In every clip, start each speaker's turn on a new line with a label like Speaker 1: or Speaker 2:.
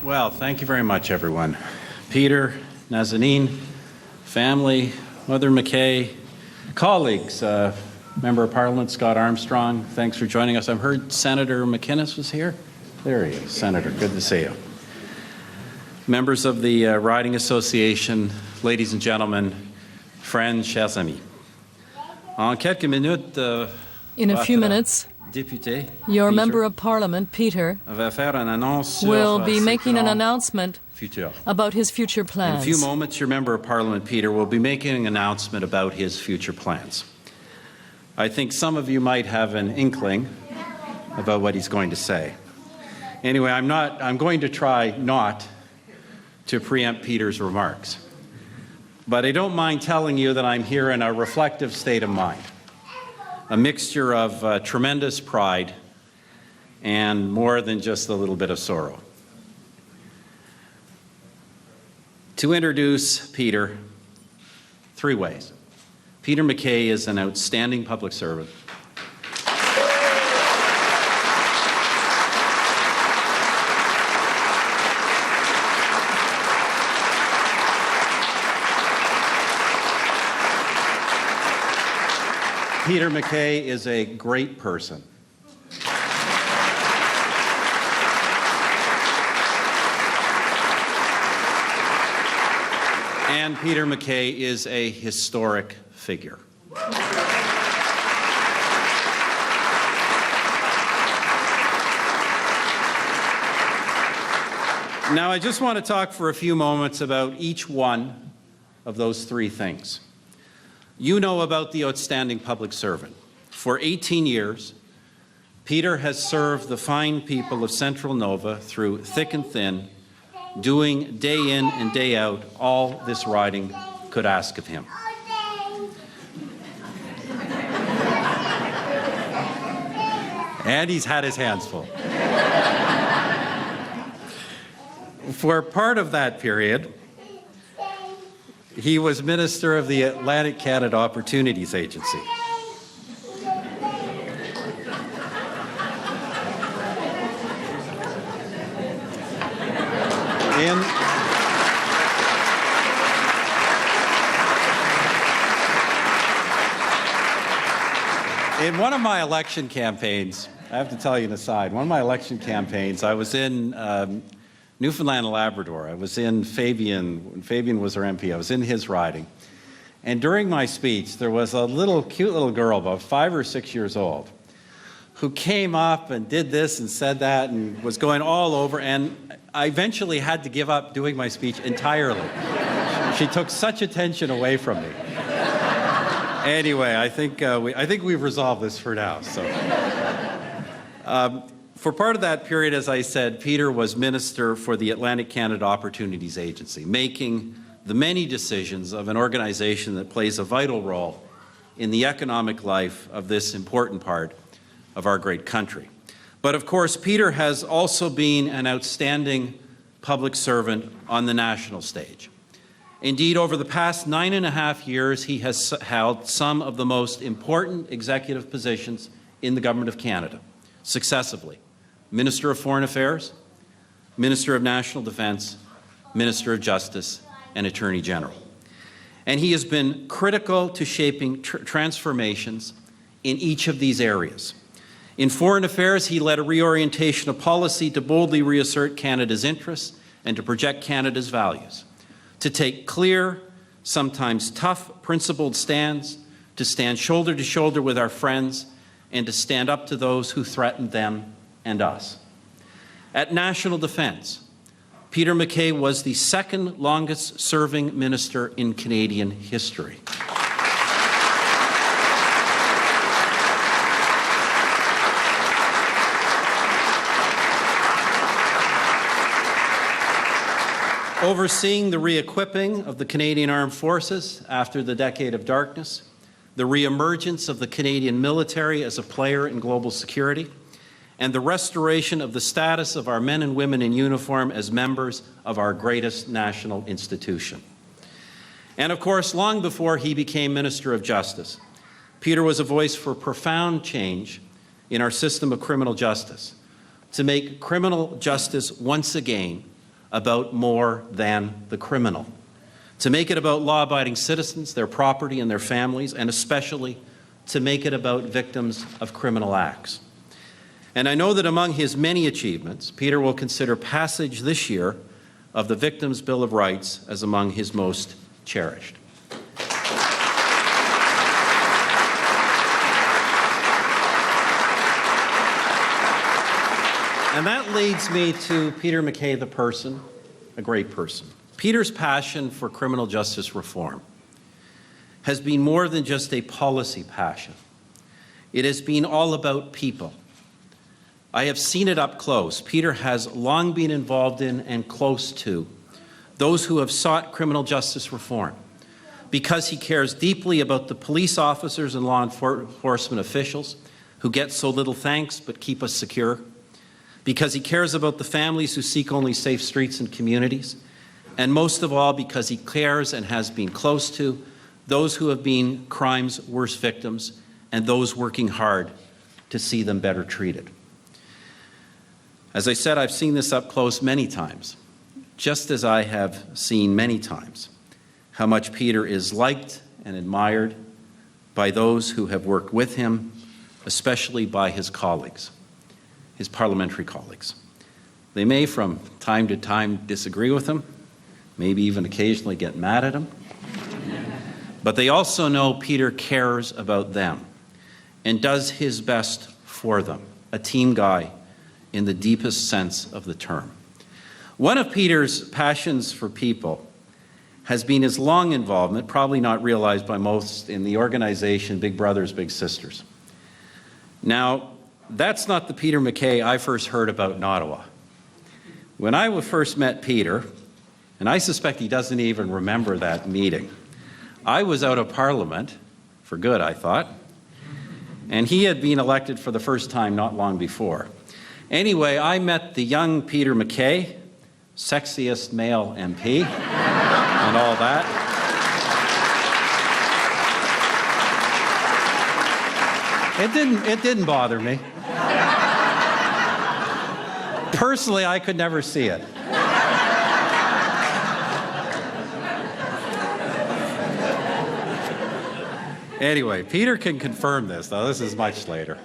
Speaker 1: Well, thank you very much, everyone. Peter, Nazanin, family, Mother MacKay, colleagues, Member of Parliament Scott Armstrong, thanks for joining us. I've heard Senator McInnes was here. There he is, Senator. Good to see you. Members of the Riding Association, ladies and gentlemen, friends, chers amis. En quelques minutes,
Speaker 2: in a few minutes, your Member of Parliament, Peter, will be making an announcement about his future plans.
Speaker 1: In a few moments, your Member of Parliament, Peter, will be making an announcement about his future plans. I think some of you might have an inkling about what he's going to say. Anyway, I'm going to try not to preempt Peter's remarks. But I don't mind telling you that I'm here in a reflective state of mind, a mixture of tremendous pride and more than just a little bit of sorrow. To introduce Peter, 3 ways. Peter MacKay is an outstanding public servant. Peter MacKay is a great person. And Peter MacKay is a historic figure. Now, I just want to talk for a few moments about each one of those 3 things. You know about the outstanding public servant. For 18 years, Peter has served the fine people of Central Nova through thick and thin, doing day in and day out all this riding could ask of him. And he's had his hands full. For part of that period, he was Minister of the Atlantic Canada Opportunities Agency. In one of my election campaigns, I have to tell you an aside, one of my election campaigns, I was in Newfoundland and Labrador. I was in Fabian, when Fabian was our MP, I was in his riding. And during my speech, there was a cute little girl, about 5 or 6 years old, who came up and did this and said that and was going all over, and I eventually had to give up doing my speech entirely. She took such attention away from me. Anyway, I think we've resolved this for now. So, for part of that period, as I said, Peter was Minister for the Atlantic Canada Opportunities Agency, making the many decisions of an organization that plays a vital role in the economic life of this important part of our great country. But of course, Peter has also been an outstanding public servant on the national stage. Indeed, over the past 9.5 years, he has held some of the most important executive positions in the Government of Canada, successively. Minister of Foreign Affairs, Minister of National Defence, Minister of Justice, and Attorney General. And he has been critical to shaping transformations in each of these areas. In foreign affairs, he led a reorientation of policy to boldly reassert Canada's interests and to project Canada's values, to take clear, sometimes tough, principled stands, to stand shoulder to shoulder with our friends, and to stand up to those who threaten them and us. At National Defence, Peter MacKay was the 2nd longest serving minister in Canadian history. Overseeing the re-equipping of the Canadian Armed Forces after the decade of darkness, the re-emergence of the Canadian military as a player in global security, and the restoration of the status of our men and women in uniform as members of our greatest national institution. And of course, long before he became Minister of Justice, Peter was a voice for profound change in our system of criminal justice, to make criminal justice once again about more than the criminal, to make it about law-abiding citizens, their property and their families, and especially to make it about victims of criminal acts. And I know that among his many achievements, Peter will consider passage this year of the Victims' Bill of Rights as among his most cherished. And that leads me to Peter MacKay, the person, a great person. Peter's passion for criminal justice reform has been more than just a policy passion. It has been all about people. I have seen it up close. Peter has long been involved in and close to those who have sought criminal justice reform because he cares deeply about the police officers and law enforcement officials who get so little thanks but keep us secure, because he cares about the families who seek only safe streets and communities, and most of all because he cares and has been close to those who have been crime's worst victims and those working hard to see them better treated. As I said, I've seen this up close many times, just as I have seen many times how much Peter is liked and admired by those who have worked with him, especially by his colleagues, his parliamentary colleagues. They may from time to time disagree with him, maybe even occasionally get mad at him, but they also know Peter cares about them and does his best for them, a team guy in the deepest sense of the term. One of Peter's passions for people has been his long involvement, probably not realized by most, in the organization Big Brothers Big Sisters. Now, that's not the Peter MacKay I first heard about in Ottawa. When I first met Peter, and I suspect he doesn't even remember that meeting, I was out of Parliament, for good I thought, and he had been elected for the first time not long before. Anyway, I met the young Peter MacKay, sexiest male MP, and all that. It didn't bother me. Personally, I could never see it. Anyway, Peter can confirm this. Now, this is much later.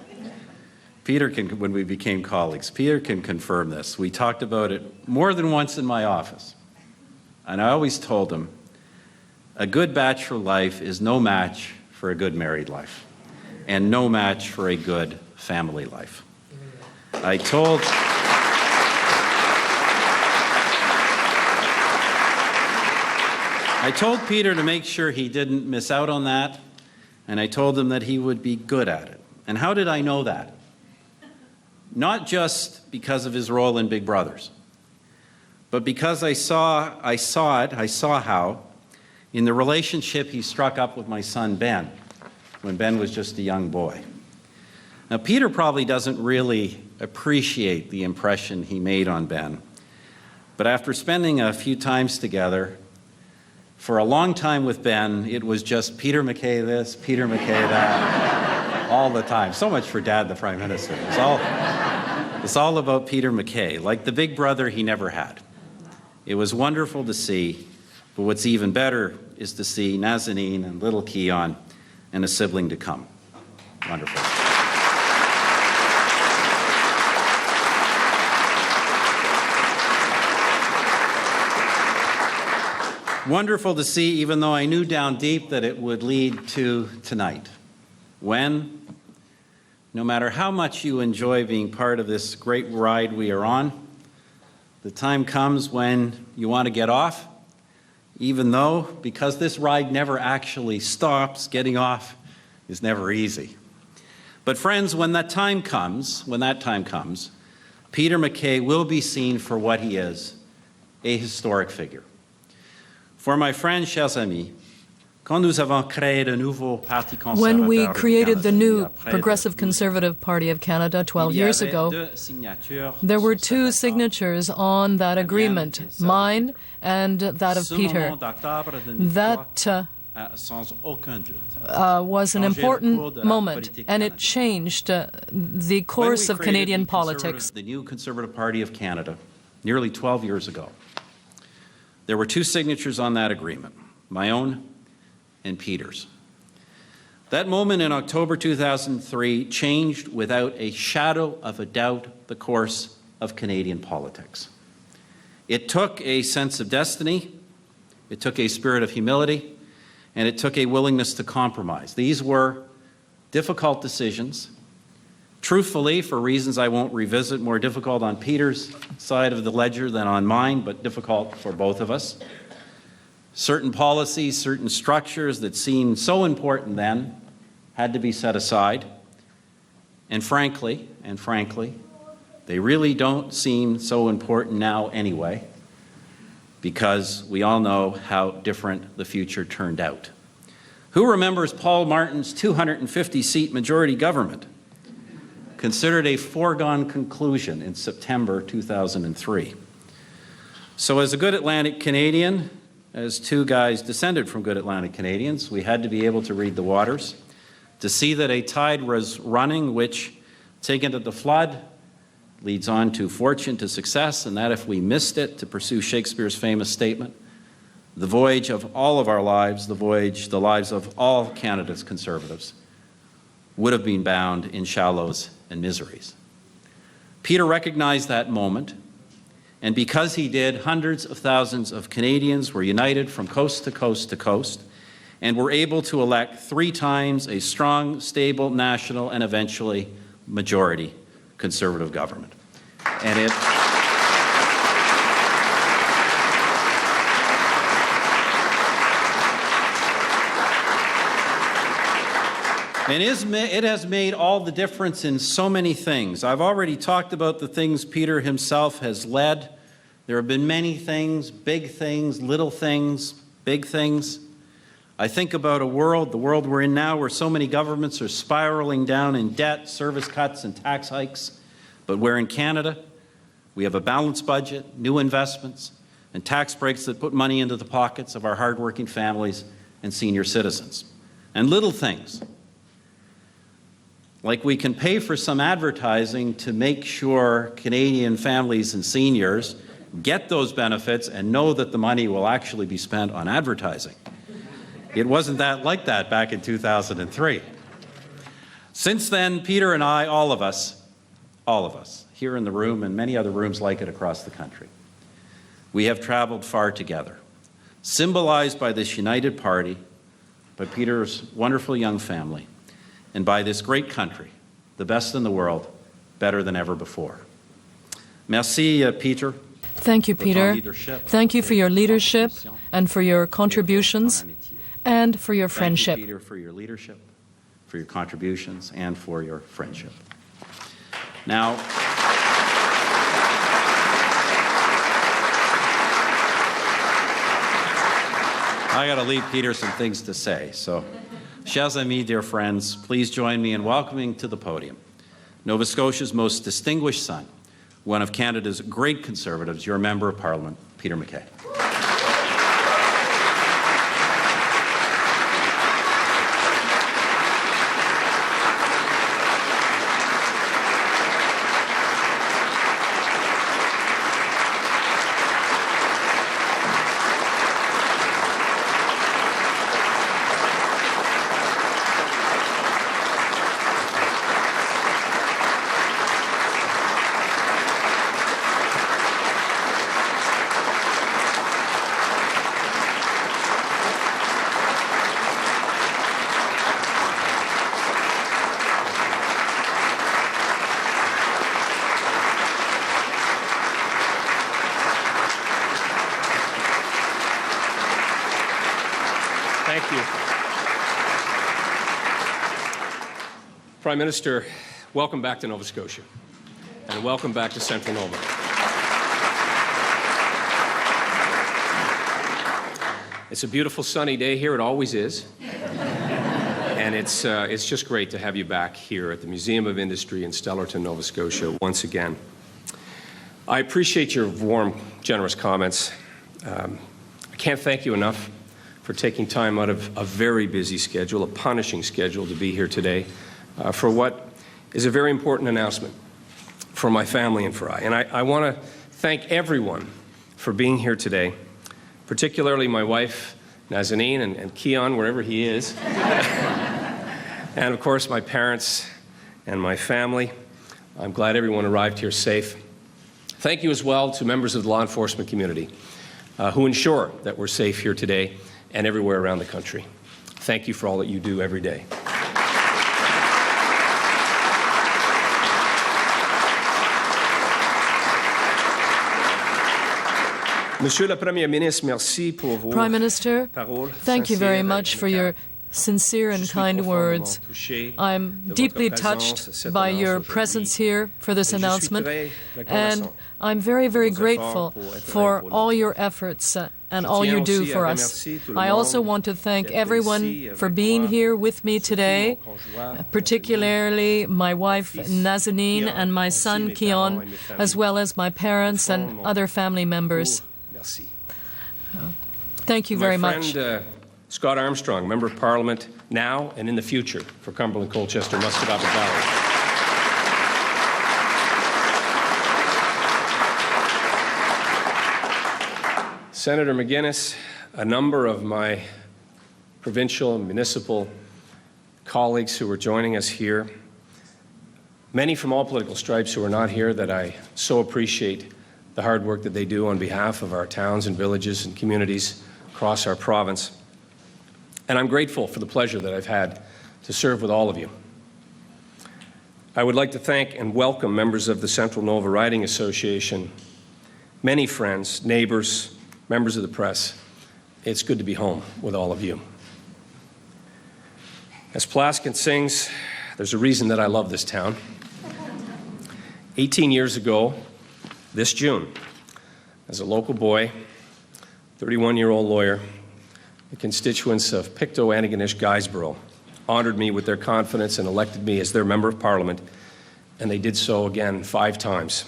Speaker 1: Peter can, when we became colleagues, Peter can confirm this. We talked about it more than once in my office. And I always told him, a good bachelor life is no match for a good married life, and no match for a good family life. I told Peter to make sure he didn't miss out on that, and I told him that he would be good at it. And how did I know that? Not just because of his role in Big Brothers, but because I saw how, in the relationship he struck up with my son Ben, when Ben was just a young boy. Now, Peter probably doesn't really appreciate the impression he made on Ben, but after spending a few times together, for a long time with Ben, it was just Peter MacKay this, Peter MacKay that, all the time. So much for Dad, the Prime Minister. It's all about Peter MacKay, like the big brother he never had. It was wonderful to see, but what's even better is to see Nazanin and little Keon and a sibling to come. Wonderful. Wonderful to see, even though I knew down deep that it would lead to tonight, when, no matter how much you enjoy being part of this great ride we are on, the time comes when you want to get off, even though, because this ride never actually stops, getting off is never easy. But friends, when that time comes, Peter MacKay will be seen for what he is, a historic figure. For my friends, chers amis, when
Speaker 2: we created the new Progressive Conservative Party of Canada 12 years ago, there were two signatures on that agreement, mine and that of Peter. That was an important moment, and it changed the course of Canadian politics.
Speaker 1: The new Conservative Party of Canada, nearly 12 years ago, There were two signatures on that agreement, my own and Peter's. That moment in October 2003 changed without a shadow of a doubt the course of Canadian politics. It took a sense of destiny, it took a spirit of humility, and it took a willingness to compromise. These were difficult decisions, truthfully, for reasons I won't revisit, more difficult on Peter's side of the ledger than on mine, but difficult for both of us. Certain policies, certain structures that seemed so important then had to be set aside. And frankly, they really don't seem so important now anyway, because we all know how different the future turned out. Who remembers Paul Martin's 250-seat majority government? Considered a foregone conclusion in September 2003. So as a good Atlantic Canadian, as two guys descended from good Atlantic Canadians, we had to be able to read the waters, to see that a tide was running which, taken at the flood, leads on to fortune, to success, and that if we missed it, to pursue Shakespeare's famous statement, the voyage of all of our lives, the lives of all Canada's Conservatives, would have been bound in shallows and miseries. Peter recognized that moment, and because he did, hundreds of thousands of Canadians were united from coast to coast to coast, and were able to elect 3 times a strong, stable, national, and eventually majority Conservative government. And it has made all the difference in so many things. I've already talked about the things Peter himself has led. There have been many things, big things, little things, big things. I think about the world we're in now, where so many governments are spiraling down in debt, service cuts, and tax hikes, but where in Canada we have a balanced budget, new investments, and tax breaks that put money into the pockets of our hardworking families and senior citizens. And little things, like we can pay for some advertising to make sure Canadian families and seniors get those benefits and know that the money will actually be spent on advertising. It wasn't like that back in 2003. Since then, Peter and I, all of us, here in the room and many other rooms like it across the country, we have traveled far together, symbolized by this united party, by Peter's wonderful young family, and by this great country, the best in the world, better than ever before. Merci, Peter.
Speaker 2: Thank you, Peter. Thank you for your leadership and for your contributions and for your friendship.
Speaker 1: Thank you, Peter, for your leadership, for your contributions, and for your friendship. Now, I got to leave Peter some things to say. So, chers amis, dear friends, please join me in welcoming to the podium Nova Scotia's most distinguished son, one of Canada's great Conservatives, your Member of Parliament, Peter MacKay.
Speaker 3: Thank you. Prime Minister, welcome back to Nova Scotia, and welcome back to Central Nova. It's a beautiful sunny day here, it always is. And it's just great to have you back here at the Museum of Industry in Stellarton, Nova Scotia, once again. I appreciate your warm, generous comments. I can't thank you enough for taking time out of a very busy schedule, a punishing schedule, to be here today for what is a very important announcement for my family and for I. And I want to thank everyone for being here today, particularly my wife, Nazanin, and Keon, wherever he is, and of course my parents and my family. I'm glad everyone arrived here safe. Thank you as well to members of the law enforcement community who ensure that we're safe here today and everywhere around the country. Thank you for all that you do every day. Monsieur le Premier Ministre, merci pour vos
Speaker 2: Prime Minister,
Speaker 3: paroles
Speaker 2: thank you very
Speaker 3: sincères
Speaker 2: much
Speaker 3: et
Speaker 2: for your sincere and kind words. I'm deeply touched by your presence here for this announcement, and I'm very, very grateful for all your efforts and all you do for us. I also want to thank everyone for being here with me today, particularly my wife Nazanin and my son Keon, as well as my parents and other family members. Thank you very much.
Speaker 3: My friend Scott Armstrong, Member of Parliament now and in the future for Cumberland, Colchester, Muscatatuck Valley. Senator McGuinness, a number of my provincial and municipal colleagues who are joining us here, many from all political stripes who are not here that I so appreciate the hard work that they do on behalf of our towns and villages and communities across our province. And I'm grateful for the pleasure that I've had to serve with all of you. I would like to thank and welcome members of the Central Nova Riding Association, many friends, neighbors, members of the press. It's good to be home with all of you. As Plaskin sings, there's a reason that I love this town. 18 years ago, this June, as a local boy, 31-year-old lawyer, the constituents of Pictou, Antigonish, Guysborough honored me with their confidence and elected me as their Member of Parliament, and they did so again 5 times.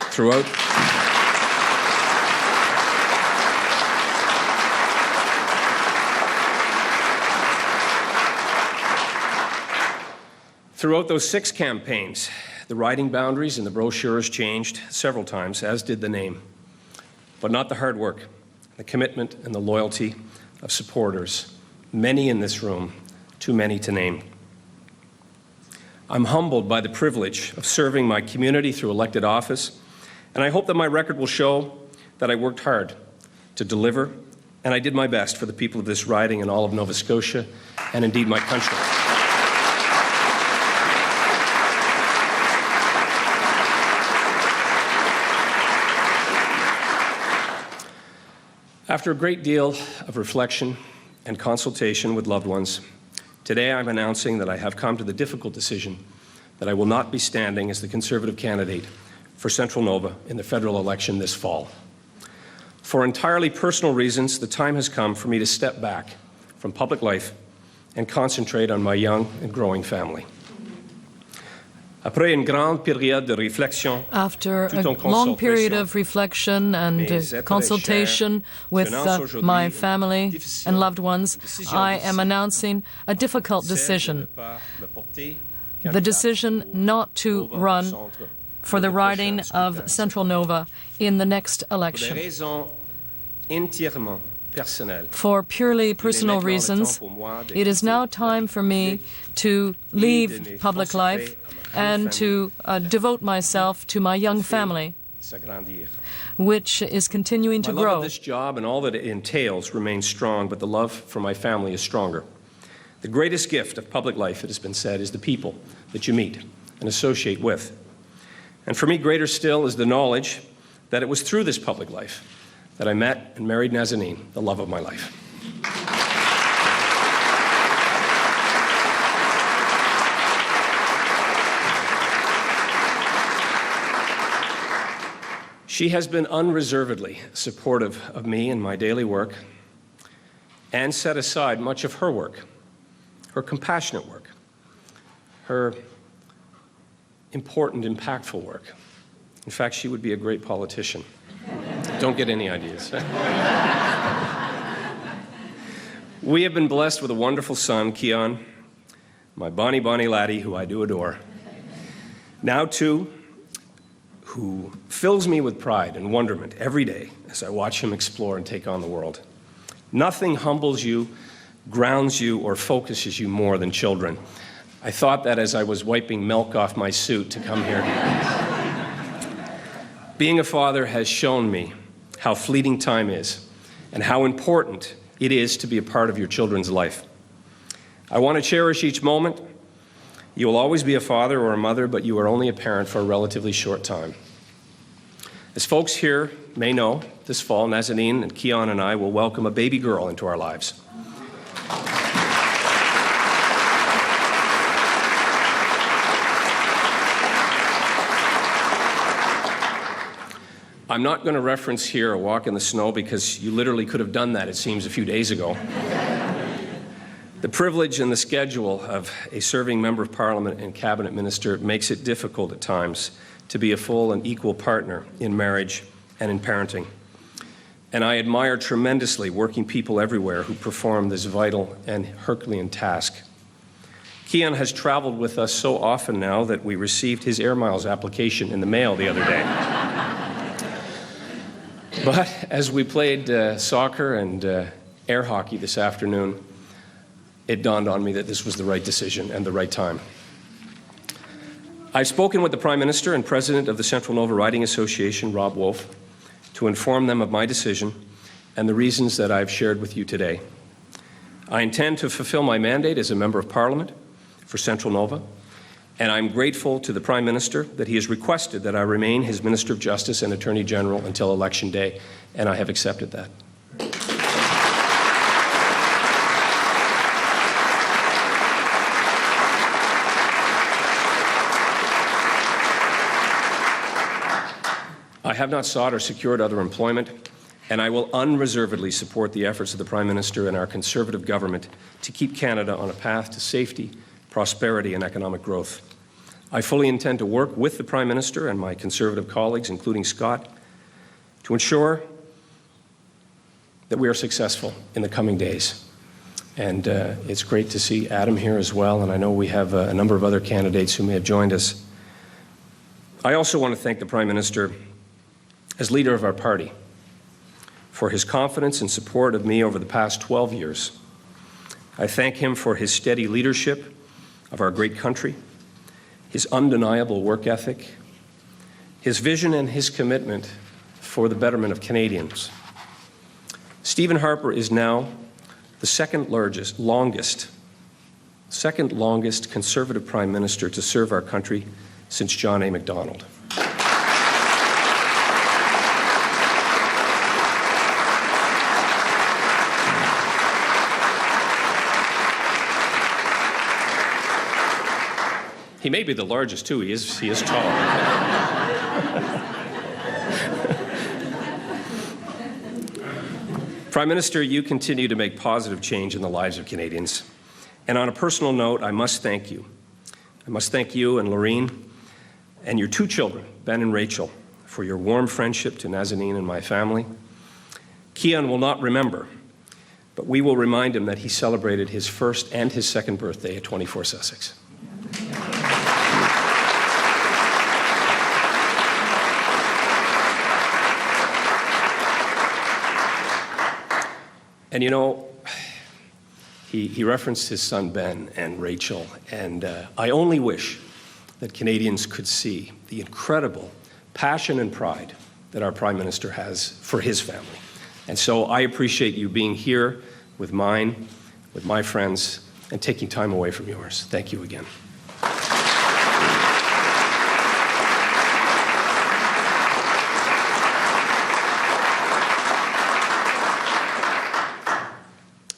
Speaker 3: Throughout those 6 campaigns, the riding boundaries and the brochures changed several times, as did the name, but not the hard work, the commitment, and the loyalty of supporters, many in this room, too many to name. I'm humbled by the privilege of serving my community through elected office, and I hope that my record will show that I worked hard to deliver, and I did my best for the people of this riding and all of Nova Scotia, and indeed my country. After a great deal of reflection and consultation with loved ones, today I'm announcing that I have come to the difficult decision that I will not be standing as the Conservative candidate for Central Nova in the federal election this fall. For entirely personal reasons, the time has come for me to step back from public life and concentrate on my young and growing family. After a
Speaker 2: long period of reflection and consultation with my family and loved ones, I am announcing a difficult decision. The decision not to run for the riding of Central Nova in the next election. For purely personal reasons, it is now time for me to leave public life and to devote myself to my young family, which is continuing to grow.
Speaker 3: My love of this job and all that it entails remains strong, but the love for my family is stronger. The greatest gift of public life, it has been said, is the people that you meet and associate with. And for me, greater still is the knowledge that it was through this public life that I met and married Nazanin, the love of my life. She has been unreservedly supportive of me and my daily work and set aside much of her work, her compassionate work, her important, impactful work. In fact, she would be a great politician. Don't get any ideas. We have been blessed with a wonderful son, Keon, my bonny laddie, who I do adore. Now, too, who fills me with pride and wonderment every day as I watch him explore and take on the world. Nothing humbles you, grounds you, or focuses you more than children. I thought that as I was wiping milk off my suit to come here. Being a father has shown me how fleeting time is and how important it is to be a part of your children's life. I want to cherish each moment. You will always be a father or a mother, but you are only a parent for a relatively short time. As folks here may know, this fall, Nazanin and Keon and I will welcome a baby girl into our lives. I'm not going to reference here a walk in the snow because you literally could have done that, it seems, a few days ago. The privilege and the schedule of a serving member of Parliament and cabinet minister makes it difficult at times to be a full and equal partner in marriage and in parenting. And I admire tremendously working people everywhere who perform this vital and Herculean task. Keon has traveled with us so often now that we received his Air Miles application in the mail the other day. But as we played soccer and air hockey this afternoon, it dawned on me that this was the right decision and the right time. I've spoken with the Prime Minister and President of the Central Nova Riding Association, Rob Wolf, to inform them of my decision and the reasons that I've shared with you today. I intend to fulfill my mandate as a Member of Parliament for Central Nova, and I'm grateful to the Prime Minister that he has requested that I remain his Minister of Justice and Attorney General until Election Day, and I have accepted that. I have not sought or secured other employment, and I will unreservedly support the efforts of the Prime Minister and our Conservative government to keep Canada on a path to safety, prosperity, and economic growth. I fully intend to work with the Prime Minister and my Conservative colleagues, including Scott, to ensure that we are successful in the coming days. And it's great to see Adam here as well, and I know we have a number of other candidates who may have joined us. I also want to thank the Prime Minister as leader of our party for his confidence and support of me over the past 12 years. I thank him for his steady leadership of our great country, his undeniable work ethic, his vision and his commitment for the betterment of Canadians. Stephen Harper is now the second longest Conservative Prime Minister to serve our country since John A. Macdonald. He may be the largest, too. He is tall. Prime Minister, you continue to make positive change in the lives of Canadians. And on a personal note, I must thank you. I must thank you and Lorene and your two children, Ben and Rachel, for your warm friendship to Nazanin and my family. Keon will not remember, but we will remind him that he celebrated his first and his second birthday at 24 Sussex. And you know, he referenced his son Ben and Rachel, and I only wish that Canadians could see the incredible passion and pride that our Prime Minister has for his family. And so I appreciate you being here with mine, with my friends, and taking time away from yours. Thank you again.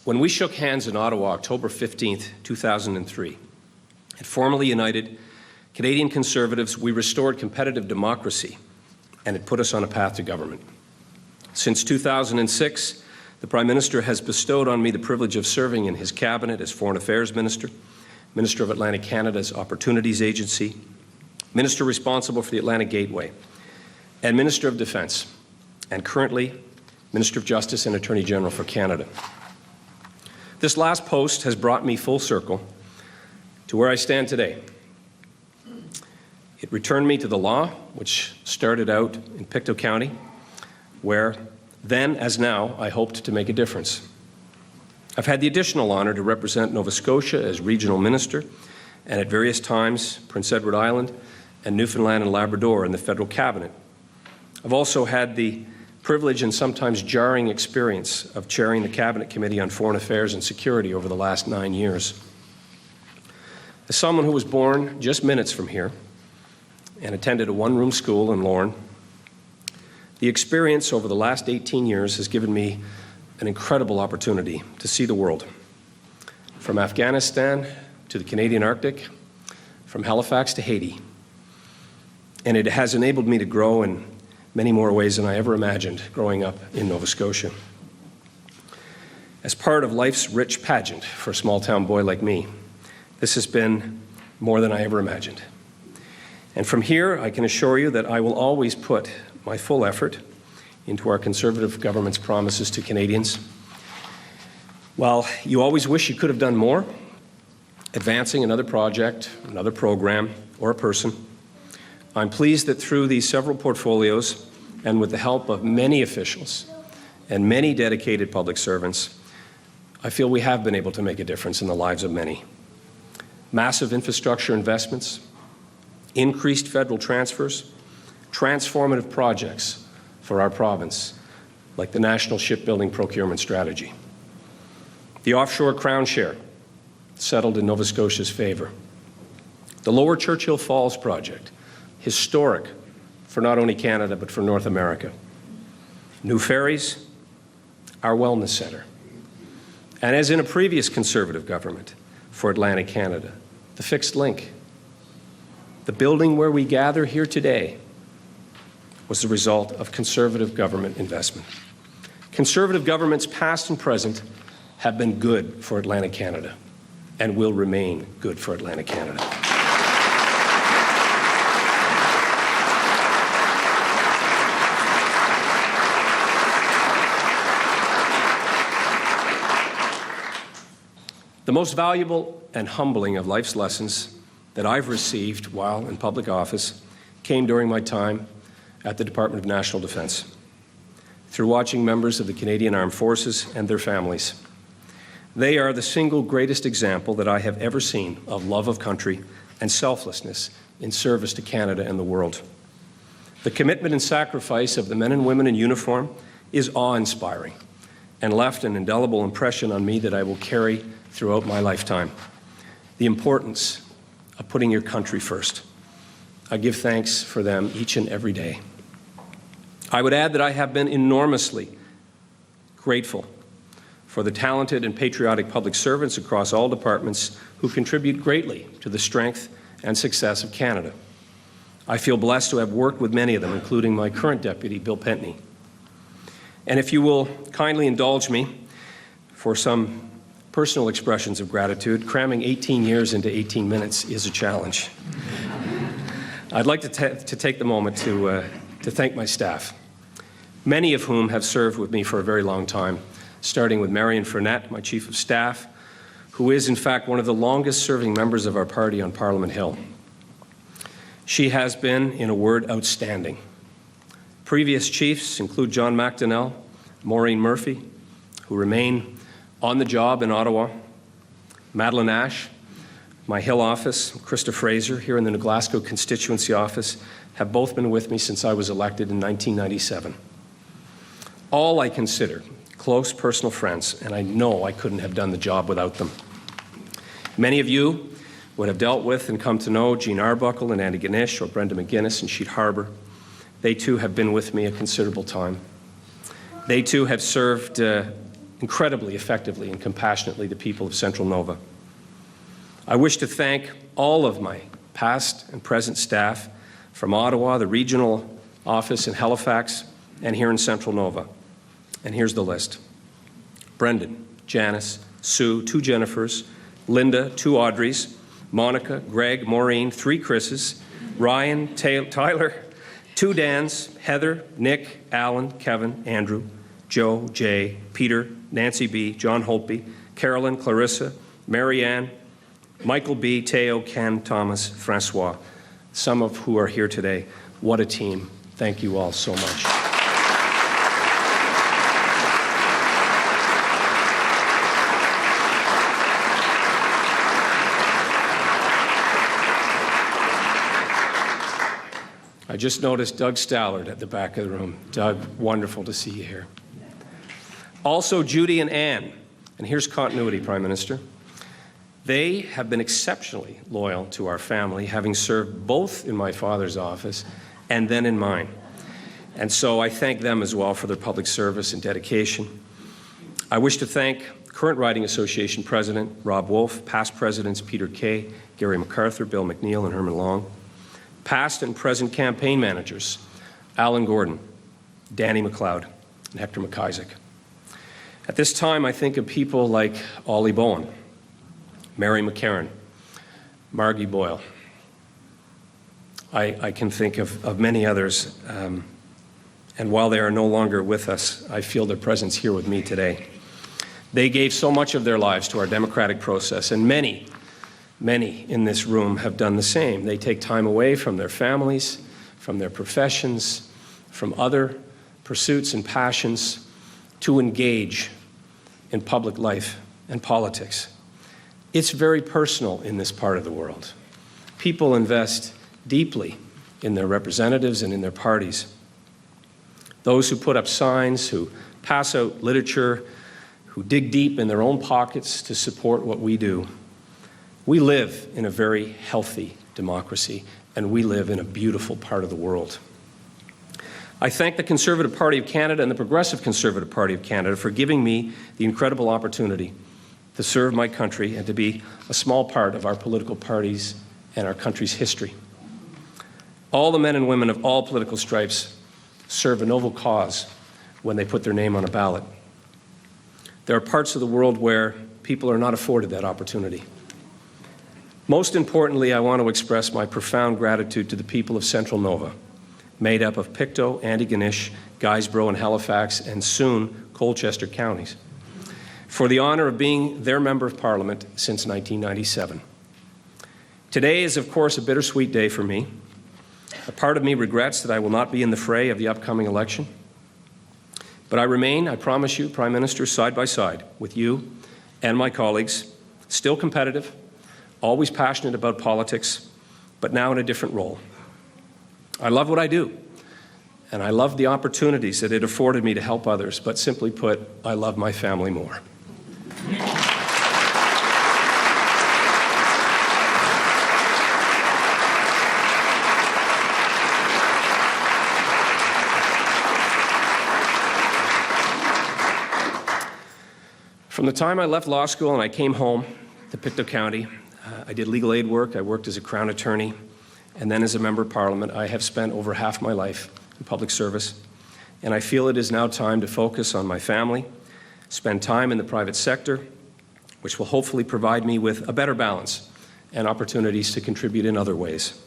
Speaker 3: When we shook hands in Ottawa, October 15th, 2003, and formally united Canadian Conservatives, we restored competitive democracy, and it put us on a path to government. Since 2006, the Prime Minister has bestowed on me the privilege of serving in his cabinet as Foreign Affairs Minister, Minister of Atlantic Canada's Opportunities Agency, Minister responsible for the Atlantic Gateway, and Minister of Defence, and currently Minister of Justice and Attorney General for Canada. This last post has brought me full circle to where I stand today. It returned me to the law, which started out in Pictou County, where then, as now, I hoped to make a difference. I've had the additional honor to represent Nova Scotia as regional minister, and at various times, Prince Edward Island and Newfoundland and Labrador in the federal cabinet. I've also had the privilege and sometimes jarring experience of chairing the Cabinet Committee on Foreign Affairs and Security over the last 9 years. As someone who was born just minutes from here and attended a one-room school in Lorne, the experience over the last 18 years has given me an incredible opportunity to see the world. From Afghanistan to the Canadian Arctic, from Halifax to Haiti. And it has enabled me to grow in many more ways than I ever imagined growing up in Nova Scotia. As part of life's rich pageant for a small-town boy like me, this has been more than I ever imagined. And from here, I can assure you that I will always put my full effort into our Conservative government's promises to Canadians. While you always wish you could have done more, advancing another project, another program, or a person, I'm pleased that through these several portfolios and with the help of many officials and many dedicated public servants, I feel we have been able to make a difference in the lives of many. Massive infrastructure investments, increased federal transfers, transformative projects for our province, like the National Shipbuilding Procurement Strategy. The offshore Crown Share, settled in Nova Scotia's favor. The Lower Churchill Falls project, historic for not only Canada but for North America. New ferries, our wellness centre. And as in a previous Conservative government for Atlantic Canada, the fixed link. The building where we gather here today was the result of Conservative government investment. Conservative governments past and present have been good for Atlantic Canada and will remain good for Atlantic Canada. The most valuable and humbling of life's lessons that I've received while in public office came during my time at the Department of National Defence, through watching members of the Canadian Armed Forces and their families. They are the single greatest example that I have ever seen of love of country and selflessness in service to Canada and the world. The commitment and sacrifice of the men and women in uniform is awe-inspiring and left an indelible impression on me that I will carry throughout my lifetime. The importance of putting your country first. I give thanks for them each and every day. I would add that I have been enormously grateful for the talented and patriotic public servants across all departments who contribute greatly to the strength and success of Canada. I feel blessed to have worked with many of them, including my current deputy, Bill Pentney. And if you will kindly indulge me for some personal expressions of gratitude, cramming 18 years into 18 minutes is a challenge. I'd like to take the moment to thank my staff, many of whom have served with me for a very long time, starting with Marion Frenette, my Chief of Staff, who is in fact one of the longest serving members of our party on Parliament Hill. She has been, in a word, outstanding. Previous chiefs include John McDonnell, Maureen Murphy, who remain on the job in Ottawa, Madeleine Ash, my Hill office, Krista Fraser here in the New Glasgow constituency office, have both been with me since I was elected in 1997. All I consider close personal friends, and I know I couldn't have done the job without them. Many of you would have dealt with and come to know Jean Arbuckle and Andy Ganesh or Brenda McGuinness and Sheet Harper. They too have been with me a considerable time. They too have served incredibly effectively and compassionately the people of Central Nova. I wish to thank all of my past and present staff from Ottawa, the regional office in Halifax, and here in Central Nova. And here's the list. Brendan, Janice, Sue, 2 Jennifers, Linda, 2 Audreys, Monica, Greg, Maureen, 3 Chris's, Ryan, Tyler, 2 Dans, Heather, Nick, Alan, Kevin, Andrew, Joe, Jay, Peter, Nancy B., John Holtby, Carolyn, Clarissa, Marianne, Michael B., Teo, Ken, Thomas, Francois. some of who are here today. What a team. Thank you all so much. I just noticed Doug Stallard at the back of the room. Doug, wonderful to see you here. Also, Judy and Anne. And here's continuity, Prime Minister. They have been exceptionally loyal to our family, having served both in my father's office and then in mine. And so I thank them as well for their public service and dedication. I wish to thank current Riding Association President Rob Wolf, past presidents Peter Kay, Gary MacArthur, Bill McNeil, and Herman Long, past and present campaign managers Alan Gordon, Danny McLeod, and Hector McIsaac. At this time, I think of people like Ollie Bowen, Mary McCarran, Margie Boyle. I can think of many others, and while they are no longer with us, I feel their presence here with me today. They gave so much of their lives to our democratic process, and many in this room have done the same. They take time away from their families, from their professions, from other pursuits and passions to engage in public life and politics. It's very personal in this part of the world. People invest deeply in their representatives and in their parties. Those who put up signs, who pass out literature, who dig deep in their own pockets to support what we do. We live in a very healthy democracy, and we live in a beautiful part of the world. I thank the Conservative Party of Canada and the Progressive Conservative Party of Canada for giving me the incredible opportunity to serve my country and to be a small part of our political parties and our country's history. All the men and women of all political stripes serve a noble cause when they put their name on a ballot. There are parts of the world where people are not afforded that opportunity. Most importantly, I want to express my profound gratitude to the people of Central Nova, made up of Pictou, Antigonish, Guysborough, and Halifax, and soon Colchester counties, for the honor of being their Member of Parliament since 1997. Today is, of course, a bittersweet day for me. A part of me regrets that I will not be in the fray of the upcoming election. But I remain, I promise you, Prime Minister, side by side with you and my colleagues, still competitive, always passionate about politics, but now in a different role. I love what I do, and I love the opportunities that it afforded me to help others, but simply put, I love my family more. From the time I left law school and I came home to Pictou County, I did legal aid work, I worked as a Crown attorney, and then as a Member of Parliament. I have spent over half my life in public service, and I feel it is now time to focus on my family, spend time in the private sector, which will hopefully provide me with a better balance and opportunities to contribute in other ways.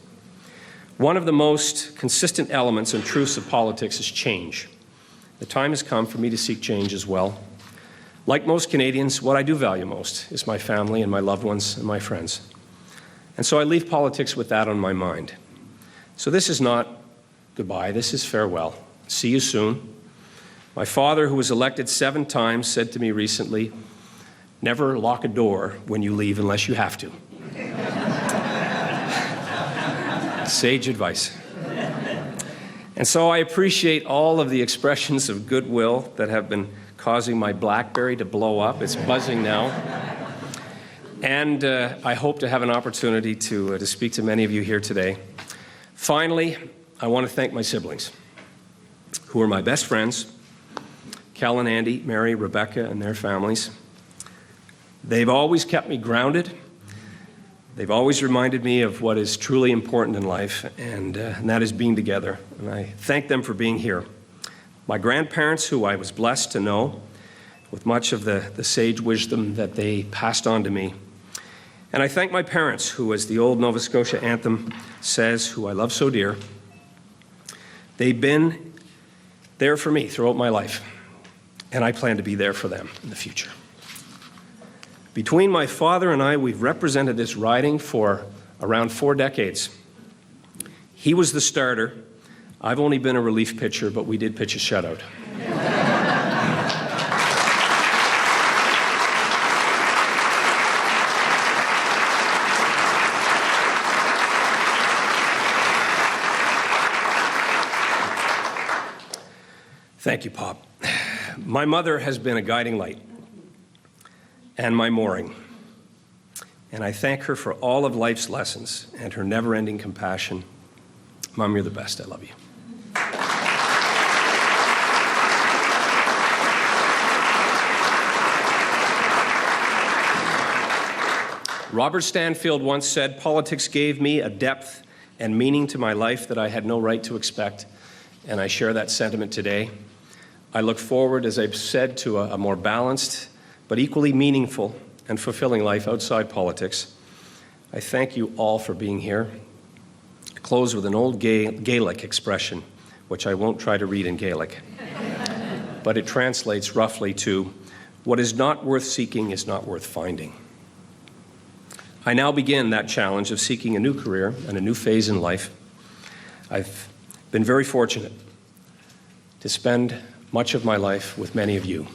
Speaker 3: One of the most consistent elements and truths of politics is change. The time has come for me to seek change as well. Like most Canadians, what I do value most is my family and my loved ones and my friends. And so I leave politics with that on my mind. So this is not goodbye, this is farewell. See you soon. My father, who was elected 7 times, said to me recently, never lock a door when you leave unless you have to. Sage advice. And so I appreciate all of the expressions of goodwill that have been causing my BlackBerry to blow up. It's buzzing now. And I hope to have an opportunity to speak to many of you here today. Finally, I want to thank my siblings, who are my best friends, Cal and Andy, Mary, Rebecca, and their families. They've always kept me grounded. They've always reminded me of what is truly important in life, and that is being together. And I thank them for being here. My grandparents, who I was blessed to know, with much of the sage wisdom that they passed on to me. And I thank my parents, who, as the old Nova Scotia anthem says, who I love so dear. They've been there for me throughout my life, and I plan to be there for them in the future. Between my father and I, we've represented this riding for around 4 decades. He was the starter. I've only been a relief pitcher, but we did pitch a shutout. Thank you, Pop. My mother has been a guiding light and my mooring. And I thank her for all of life's lessons and her never-ending compassion. Mom, you're the best. I love you. Robert Stanfield once said, "Politics gave me a depth and meaning to my life that I had no right to expect," and I share that sentiment today. I look forward, as I've said, to a more balanced but equally meaningful and fulfilling life outside politics. I thank you all for being here. I close with an old Gaelic expression, which I won't try to read in Gaelic, but it translates roughly to, "What is not worth seeking is not worth finding." I now begin that challenge of seeking a new career and a new phase in life. I've been very fortunate to spend much of my life with many of you.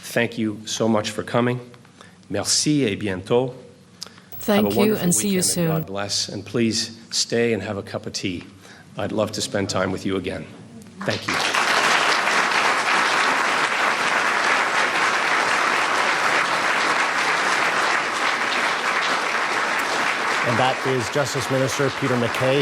Speaker 3: Thank you so much for coming. Merci et bientôt.
Speaker 2: Thank you and see you soon.
Speaker 3: God bless. And please stay and have a cup of tea. I'd love to spend time with you again. Thank you.
Speaker 4: And that is Justice Minister Peter MacKay.